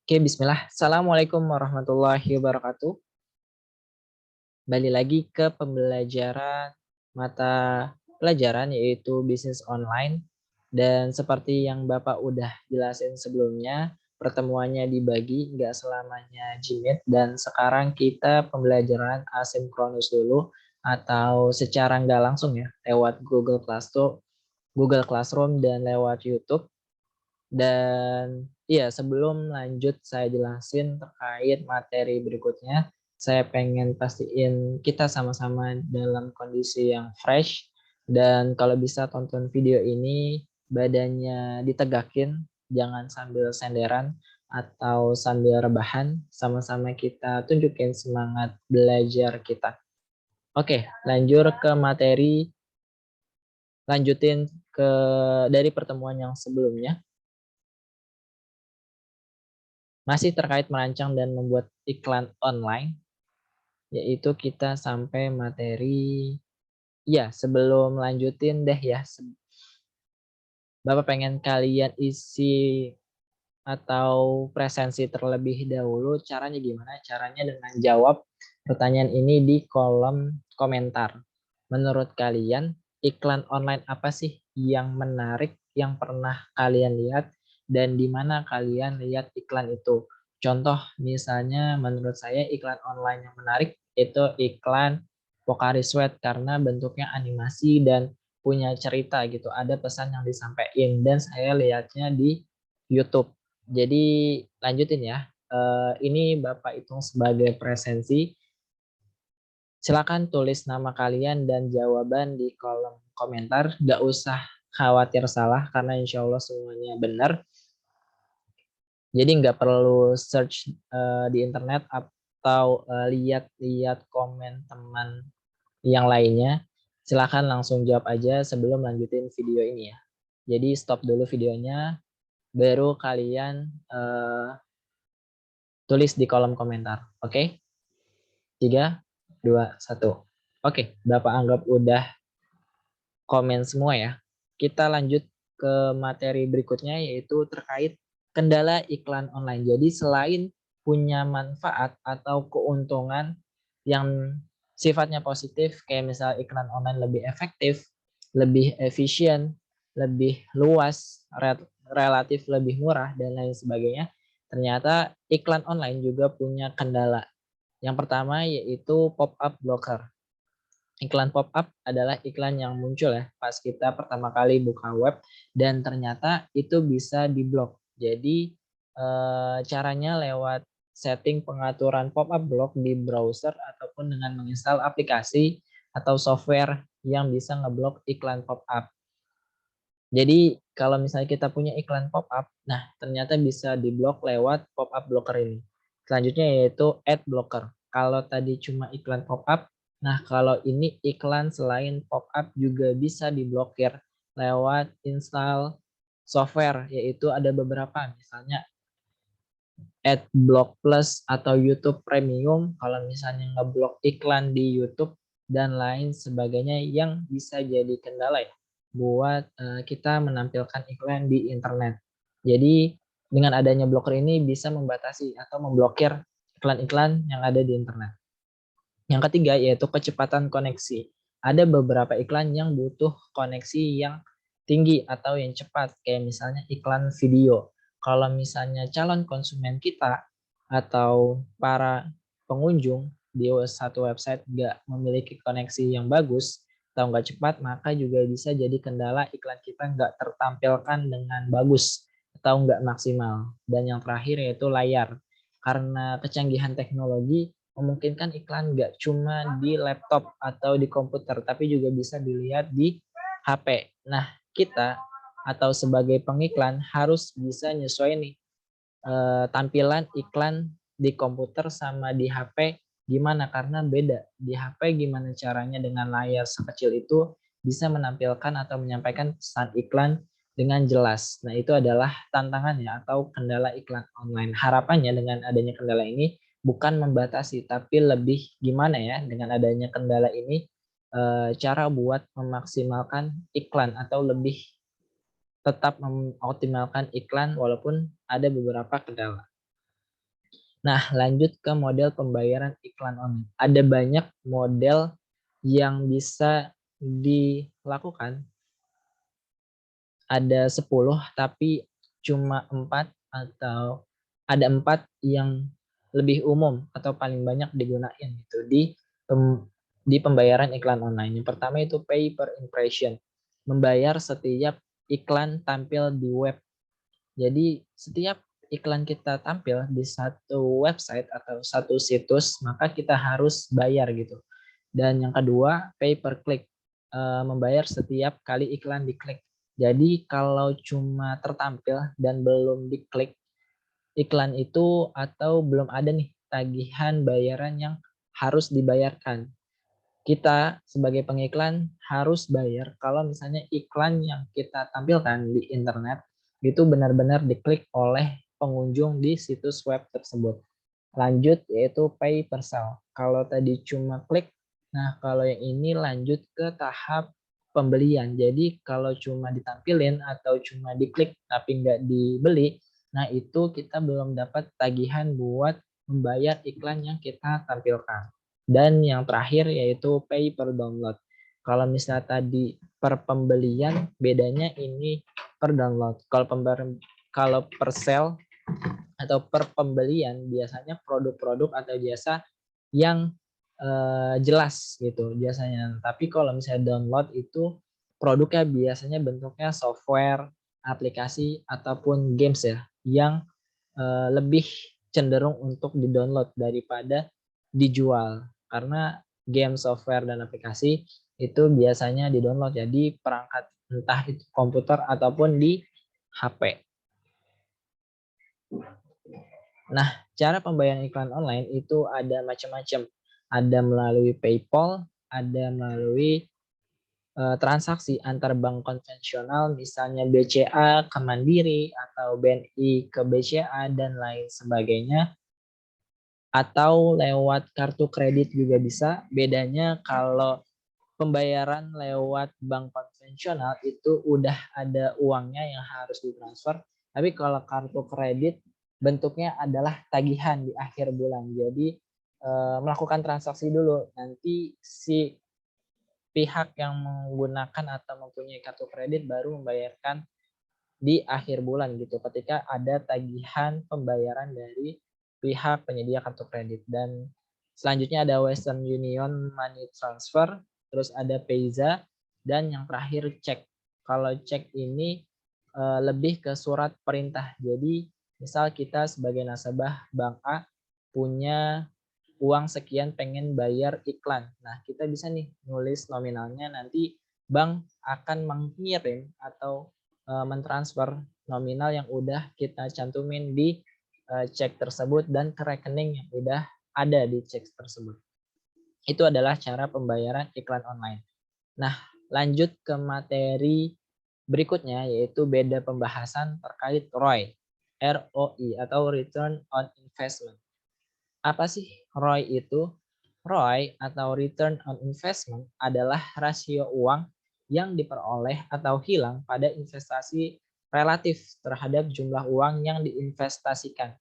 Oke, bismillah. Assalamualaikum warahmatullahi wabarakatuh. Balik lagi ke pembelajaran mata pelajaran yaitu bisnis online. Dan seperti yang Bapak udah jelasin sebelumnya, pertemuannya dibagi, nggak selamanya Jimit. Dan sekarang kita pembelajaran asinkronus dulu atau secara nggak langsung ya, lewat Google Classroom dan lewat YouTube. Dan iya, sebelum lanjut saya jelasin terkait materi berikutnya, saya pengen pastiin kita sama-sama dalam kondisi yang fresh. Dan kalau bisa tonton video ini badannya ditegakin, jangan sambil senderan atau sambil rebahan, sama-sama kita tunjukin semangat belajar kita. Oke, lanjutin dari pertemuan yang sebelumnya. Masih terkait merancang dan membuat iklan online, yaitu kita sampai materi, ya sebelum lanjutin deh ya, Bapak pengen kalian isi atau presensi terlebih dahulu. Caranya gimana? Caranya dengan jawab pertanyaan ini di kolom komentar. Menurut kalian, iklan online apa sih yang menarik yang pernah kalian lihat dan di mana kalian lihat iklan itu? Contoh misalnya menurut saya iklan online yang menarik itu iklan Pocari Sweat karena bentuknya animasi dan punya cerita gitu. Ada pesan yang disampaikan dan saya lihatnya di YouTube. Jadi lanjutin ya. Ini Bapak hitung sebagai presensi. Silakan tulis nama kalian dan jawaban di kolom komentar. Gak usah khawatir salah karena insya Allah semuanya benar. Jadi nggak perlu search di internet atau lihat-lihat komen teman yang lainnya. Silakan langsung jawab aja sebelum lanjutin video ini ya. Jadi stop dulu videonya, baru kalian tulis di kolom komentar. Oke? 3, 2, 1. Oke, Bapak anggap udah komen semua ya. Kita lanjut ke materi berikutnya yaitu terkait kendala iklan online. Jadi selain punya manfaat atau keuntungan yang sifatnya positif kayak misal iklan online lebih efektif, lebih efisien, lebih luas, relatif lebih murah dan lain sebagainya. Ternyata iklan online juga punya kendala. Yang pertama yaitu pop-up blocker. Iklan pop-up adalah iklan yang muncul ya pas kita pertama kali buka web dan ternyata itu bisa diblok. Jadi caranya lewat setting pengaturan pop-up block di browser ataupun dengan menginstal aplikasi atau software yang bisa ngeblok iklan pop-up. Jadi kalau misalnya kita punya iklan pop-up, nah ternyata bisa diblok lewat pop-up blocker ini. Selanjutnya yaitu ad blocker. Kalau tadi cuma iklan pop-up, nah kalau ini iklan selain pop-up juga bisa diblokir lewat install software, yaitu ada beberapa, misalnya AdBlock Plus atau YouTube Premium kalau misalnya ngeblok iklan di YouTube dan lain sebagainya yang bisa jadi kendala ya buat kita menampilkan iklan di internet. Jadi dengan adanya blocker ini bisa membatasi atau memblokir iklan-iklan yang ada di internet. Yang ketiga yaitu kecepatan koneksi. Ada beberapa iklan yang butuh koneksi yang tinggi atau yang cepat, kayak misalnya iklan video. Kalau misalnya calon konsumen kita atau para pengunjung di satu website nggak memiliki koneksi yang bagus atau nggak cepat, maka juga bisa jadi kendala iklan kita nggak tertampilkan dengan bagus atau nggak maksimal. Dan yang terakhir yaitu layar. Karena kecanggihan teknologi, memungkinkan iklan nggak cuma di laptop atau di komputer, tapi juga bisa dilihat di HP. Nah, kita atau sebagai pengiklan harus bisa nyesuaiin nih tampilan iklan di komputer sama di HP gimana, karena beda. Di HP gimana caranya dengan layar sekecil itu bisa menampilkan atau menyampaikan pesan iklan dengan jelas. Nah, itu adalah tantangannya atau kendala iklan online. Harapannya dengan adanya kendala ini bukan membatasi, tapi lebih gimana ya dengan adanya kendala ini cara buat memaksimalkan iklan atau lebih tetap mengoptimalkan iklan walaupun ada beberapa kendala. Nah, lanjut ke model pembayaran iklan online. Ada banyak model yang bisa dilakukan. Ada 10 tapi cuma 4 atau ada 4 yang lebih umum atau paling banyak digunakan gitu di pembayaran iklan online. Yang pertama itu pay per impression. Membayar setiap iklan tampil di web. Jadi setiap iklan kita tampil di satu website atau satu situs, maka kita harus bayar gitu. Dan yang kedua, pay per click. Membayar setiap kali iklan diklik. Jadi kalau cuma tertampil dan belum diklik iklan itu atau belum ada nih tagihan bayaran yang harus dibayarkan. Kita sebagai pengiklan harus bayar kalau misalnya iklan yang kita tampilkan di internet itu benar-benar diklik oleh pengunjung di situs web tersebut. Lanjut yaitu pay per sale. Kalau tadi cuma klik, nah kalau yang ini lanjut ke tahap pembelian. Jadi kalau cuma ditampilin atau cuma diklik tapi nggak dibeli, nah itu kita belum dapat tagihan buat membayar iklan yang kita tampilkan. Dan yang terakhir yaitu pay per download. Kalau misalnya tadi per pembelian, bedanya ini per download. Kalau per sale atau per pembelian biasanya produk-produk atau jasa yang jelas gitu biasanya. Tapi kalau misalnya download itu produknya biasanya bentuknya software, aplikasi ataupun games ya yang lebih cenderung untuk di-download daripada dijual. Karena game, software, dan aplikasi itu biasanya di-download jadi perangkat entah itu komputer ataupun di HP. Nah, cara pembayaran iklan online itu ada macam-macam. Ada melalui PayPal, ada melalui transaksi antar bank konvensional, misalnya BCA ke Mandiri atau BNI ke BCA dan lain sebagainya. Atau lewat kartu kredit juga bisa. Bedanya kalau pembayaran lewat bank konvensional itu udah ada uangnya yang harus ditransfer. Tapi kalau kartu kredit bentuknya adalah tagihan di akhir bulan. Jadi melakukan transaksi dulu. Nanti si pihak yang menggunakan atau mempunyai kartu kredit baru membayarkan di akhir bulan gitu ketika ada tagihan pembayaran dari pihak penyedia kartu kredit. Dan selanjutnya ada Western Union Money Transfer, terus ada Payza, dan yang terakhir cek. Kalau cek ini lebih ke surat perintah. Jadi misal kita sebagai nasabah Bank A punya uang sekian pengen bayar iklan. Nah, kita bisa nih nulis nominalnya, nanti bank akan mengirim atau mentransfer nominal yang udah kita cantumin di cek tersebut dan ke rekening yang udah ada di cek tersebut. Itu adalah cara pembayaran iklan online. Nah, lanjut ke materi berikutnya yaitu beda pembahasan terkait ROI, ROI atau Return on Investment. Apa sih ROI itu? ROI atau Return on Investment adalah rasio uang yang diperoleh atau hilang pada investasi relatif terhadap jumlah uang yang diinvestasikan.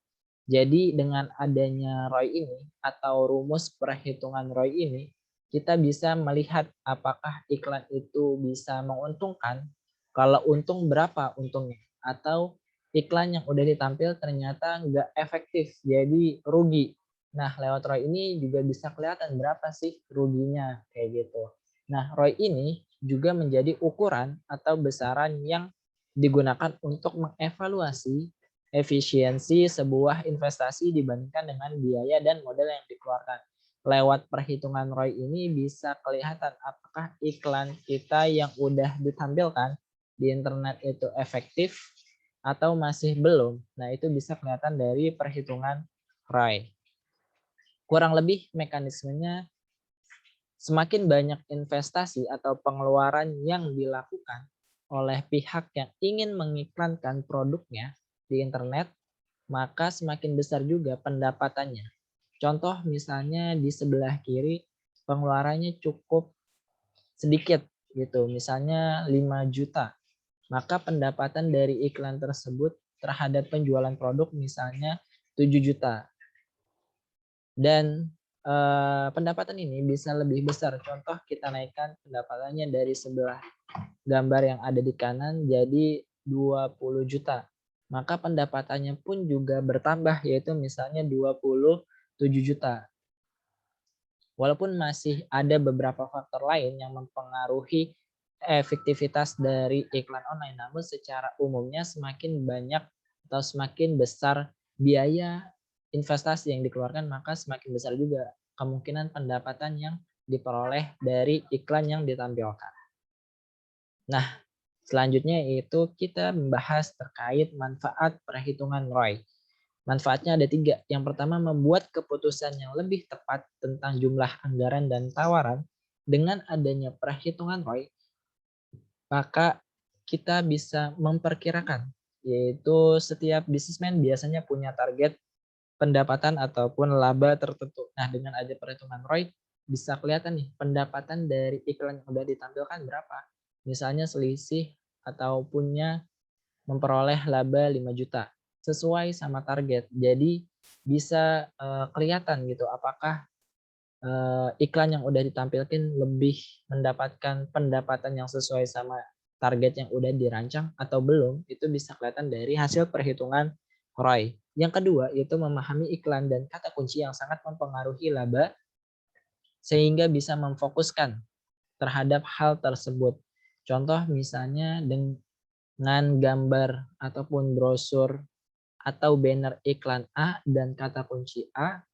Jadi dengan adanya ROI ini atau rumus perhitungan ROI ini, kita bisa melihat apakah iklan itu bisa menguntungkan, kalau untung berapa untungnya, atau iklan yang udah ditampil ternyata nggak efektif, jadi rugi. Nah, lewat ROI ini juga bisa kelihatan berapa sih ruginya kayak gitu. Nah, ROI ini juga menjadi ukuran atau besaran yang digunakan untuk mengevaluasi efisiensi sebuah investasi dibandingkan dengan biaya dan modal yang dikeluarkan. Lewat perhitungan ROI ini bisa kelihatan apakah iklan kita yang udah ditampilkan di internet itu efektif atau masih belum. Nah, itu bisa kelihatan dari perhitungan ROI. Kurang lebih mekanismenya semakin banyak investasi atau pengeluaran yang dilakukan oleh pihak yang ingin mengiklankan produknya di internet, maka semakin besar juga pendapatannya. Contoh misalnya di sebelah kiri pengeluarannya cukup sedikit gitu, misalnya 5 juta. maka pendapatan dari iklan tersebut terhadap penjualan produk misalnya 7 juta. Dan pendapatan ini bisa lebih besar. Contoh kita naikkan pendapatannya dari sebelah gambar yang ada di kanan jadi 20 juta. Maka pendapatannya pun juga bertambah yaitu misalnya 27 juta. Walaupun masih ada beberapa faktor lain yang mempengaruhi efektivitas dari iklan online, namun secara umumnya semakin banyak atau semakin besar biaya investasi yang dikeluarkan, maka semakin besar juga kemungkinan pendapatan yang diperoleh dari iklan yang ditampilkan. Nah, selanjutnya yaitu kita membahas terkait manfaat perhitungan ROI. Manfaatnya ada 3. Yang pertama, membuat keputusan yang lebih tepat tentang jumlah anggaran dan tawaran. Dengan adanya perhitungan ROI, maka kita bisa memperkirakan, yaitu setiap bisnismen biasanya punya target pendapatan ataupun laba tertentu. Nah, dengan ada perhitungan ROI, bisa kelihatan nih pendapatan dari iklan yang sudah ditampilkan berapa. Misalnya selisih atau punya memperoleh laba 5 juta sesuai sama target. Jadi bisa kelihatan gitu apakah iklan yang udah ditampilkan lebih mendapatkan pendapatan yang sesuai sama target yang udah dirancang atau belum. Itu bisa kelihatan dari hasil perhitungan ROI. Yang kedua itu memahami iklan dan kata kunci yang sangat mempengaruhi laba sehingga bisa memfokuskan terhadap hal tersebut. Contoh misalnya dengan gambar ataupun brosur atau banner iklan A dan kata kunci A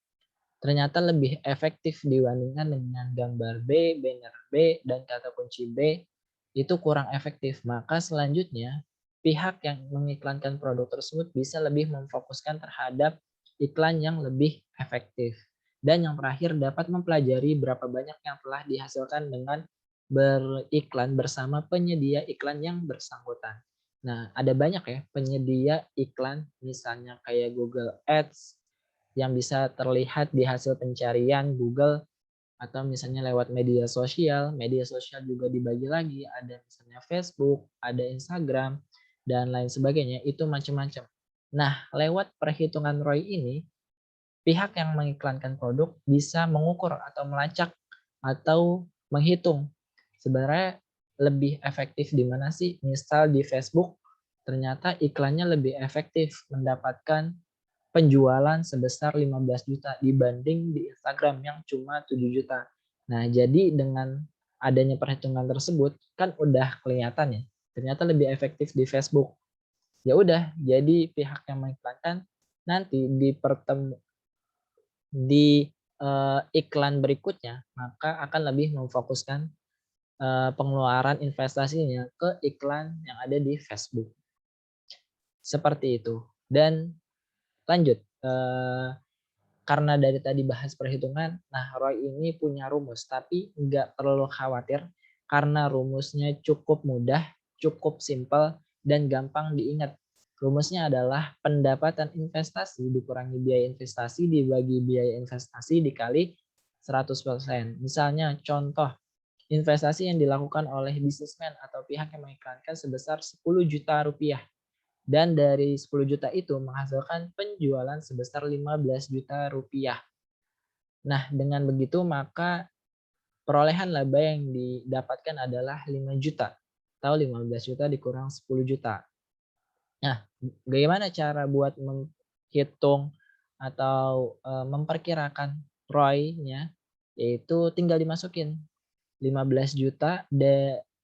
ternyata lebih efektif dibandingkan dengan gambar B, banner B, dan kata kunci B itu kurang efektif. Maka selanjutnya pihak yang mengiklankan produk tersebut bisa lebih memfokuskan terhadap iklan yang lebih efektif. Dan yang terakhir dapat mempelajari berapa banyak yang telah dihasilkan dengan beriklan bersama penyedia iklan yang bersangkutan. Nah, ada banyak ya penyedia iklan, misalnya kayak Google Ads yang bisa terlihat di hasil pencarian Google atau misalnya lewat media sosial juga dibagi lagi, ada misalnya Facebook, ada Instagram, dan lain sebagainya, itu macam-macam. Nah, lewat perhitungan ROI ini, pihak yang mengiklankan produk bisa mengukur atau melacak atau menghitung sebenarnya lebih efektif di mana sih. Misal di Facebook ternyata iklannya lebih efektif mendapatkan penjualan sebesar 15 juta dibanding di Instagram yang cuma 7 juta. Nah, jadi dengan adanya perhitungan tersebut kan udah kelihatan ya, ternyata lebih efektif di Facebook. Ya udah, jadi pihak yang mengiklankan nanti di iklan berikutnya maka akan lebih memfokuskan pengeluaran investasinya ke iklan yang ada di Facebook. Seperti itu. Dan lanjut, karena dari tadi bahas perhitungan, nah ROI ini punya rumus, tapi nggak perlu khawatir karena rumusnya cukup mudah, cukup simpel, dan gampang diingat. Rumusnya adalah pendapatan investasi dikurangi biaya investasi dibagi biaya investasi dikali 100%. Misalnya contoh, investasi yang dilakukan oleh bisnismen atau pihak yang mengiklankan sebesar 10 juta rupiah. Dan dari 10 juta itu menghasilkan penjualan sebesar 15 juta rupiah. Nah, dengan begitu maka perolehan laba yang didapatkan adalah 5 juta atau 15 juta dikurang 10 juta. Nah, bagaimana cara buat menghitung atau memperkirakan ROI-nya? Yaitu tinggal dimasukin 15 juta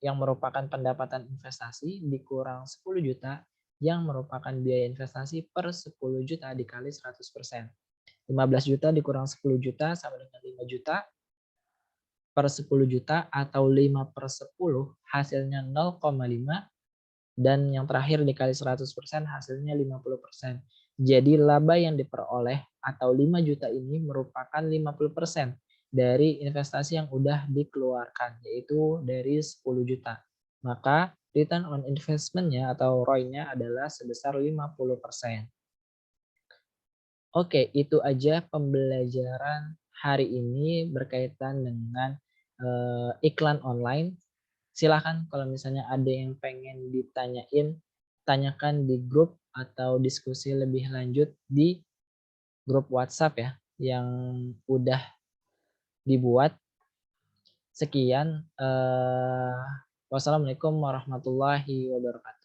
yang merupakan pendapatan investasi dikurang 10 juta yang merupakan biaya investasi per 10 juta dikali 100%. 15 juta dikurang 10 juta sama dengan 5 juta per 10 juta atau 5 per 10 hasilnya 0,5 dan yang terakhir dikali 100% hasilnya 50%. Jadi laba yang diperoleh atau 5 juta ini merupakan 50% dari investasi yang udah dikeluarkan yaitu dari 10 juta. Maka return on investment-nya atau ROI-nya adalah sebesar 50%. Oke, itu aja pembelajaran hari ini berkaitan dengan iklan online. Silahkan kalau misalnya ada yang pengen ditanyain, tanyakan di grup atau diskusi lebih lanjut di grup WhatsApp ya yang udah dibuat. Sekian. Wassalamualaikum warahmatullahi wabarakatuh.